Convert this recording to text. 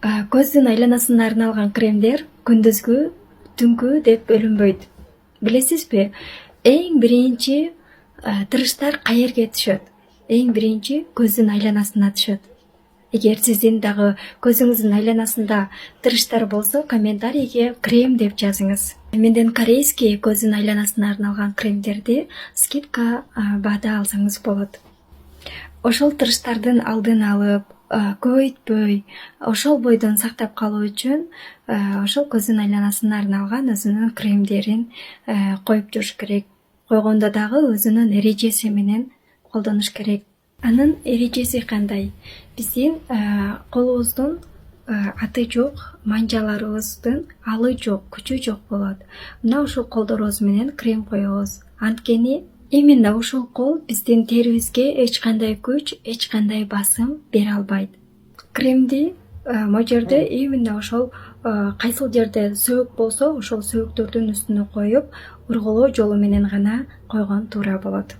Көздүн айланасына арналган кремдер күндүзгү, түнкү деп бөлүнбөйт. Билесизби? Эң биринчи тырыштар каерге түшөт? Эң биринчи көздүн айланасына түшөт. Эгер сиздин дагы көзүңүздүн айланасында тырыштар болсо, комментарийге крем деп жазыңыз. Менден корейский көздүн айланасына арналган кремдерди скидка баада алсаңыз болот. Ошол тырыштардын алдын алып, көбөйтпөй, ошол бойдон сактап калуу үчүн ошол көздүн айланасына арналган өзүнүн кремдерин коюп жүрүш керек. Койгондо дагы өзүнүн эрежеси менен колдонуш керек. Анын эрежеси кандай? Биздин колубуздун аты жок, манжаларыбыздын алы жок, күчү жок болот. Мына ушул колдорубуз менен крем коебуз. Анткени именно ушул кол биздин терибизге эч кандай күч, эч кандай басым бере албайт. Кремди могу именно ошол кайсыл жерде сөөк болсо, ошол сөөктөрдүн үстүнө коюп, ургулоо жолу менен гана койгон туура болот.